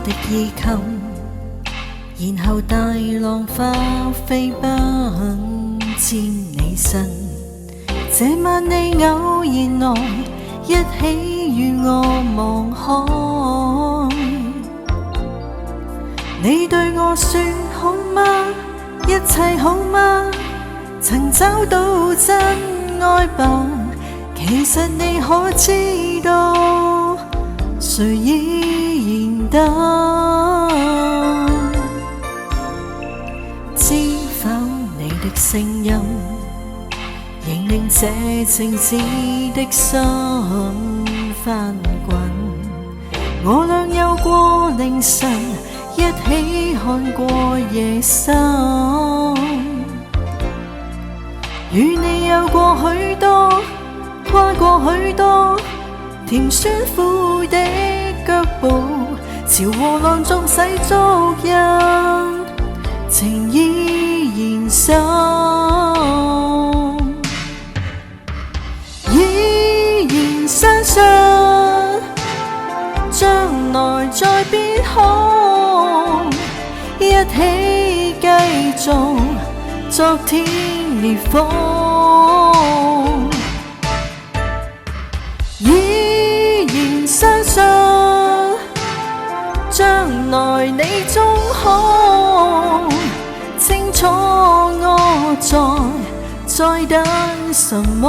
的衣襟，然後大浪花飛奔沾你身。這晚你偶然來，一起與我望海。你對我說好嗎？一切好嗎？曾找到真愛吧？其實你可知道，誰依然等？知否你的聲音，仍令這靜止的心翻滾。我倆有過凌晨，一起看過夜深，與你有過許多，跨過許多甜酸苦的腳步，潮和浪縱洗足印，情依然深。依然相信將來再變好，一起繼續昨天烈風。依然相信將來你終可清楚我在等什麼。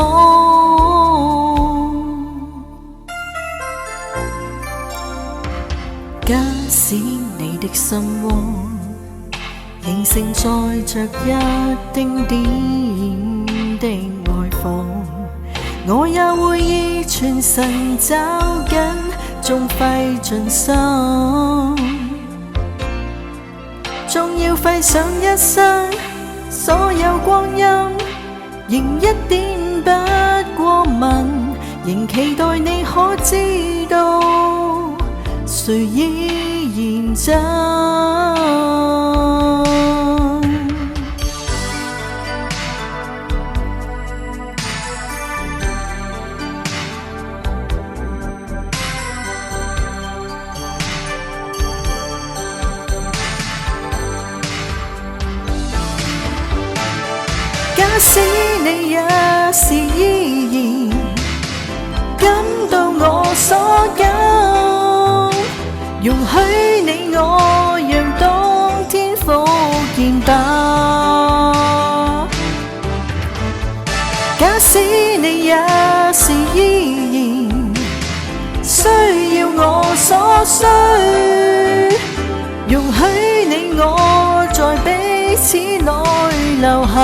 假使你的心窩仍承載着一丁點的愛火，我也會以全神找緊，縱費盡心，縱要費上一生所有光陰，仍一點不過問，仍期待你可知道，誰依然真。假使你也是依然感到我所感，容許你我讓當天復現吧。假使你也是依然需要我所需，容許你我在彼此內留下。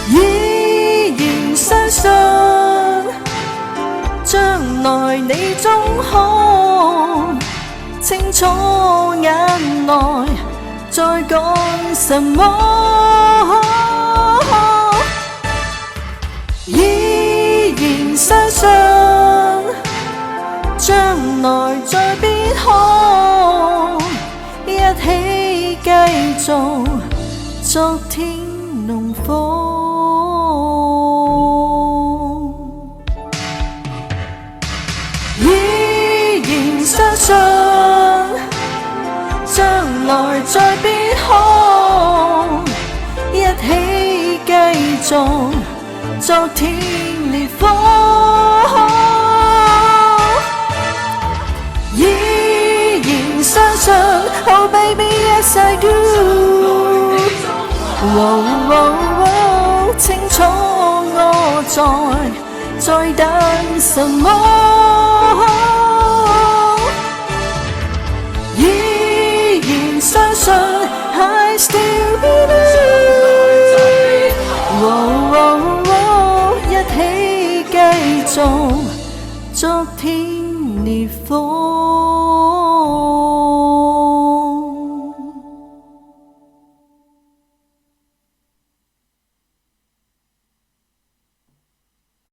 依然相信將來你終可清楚眼內在講什麼。依然相信將來再變好，一起繼續昨天濃風。依然相信將來再變好，一起繼續昨天烈風。依然相信 Oh baby yes I do， 清楚我在等什麼。依然相信 I still believe， 一起繼續昨天烈風。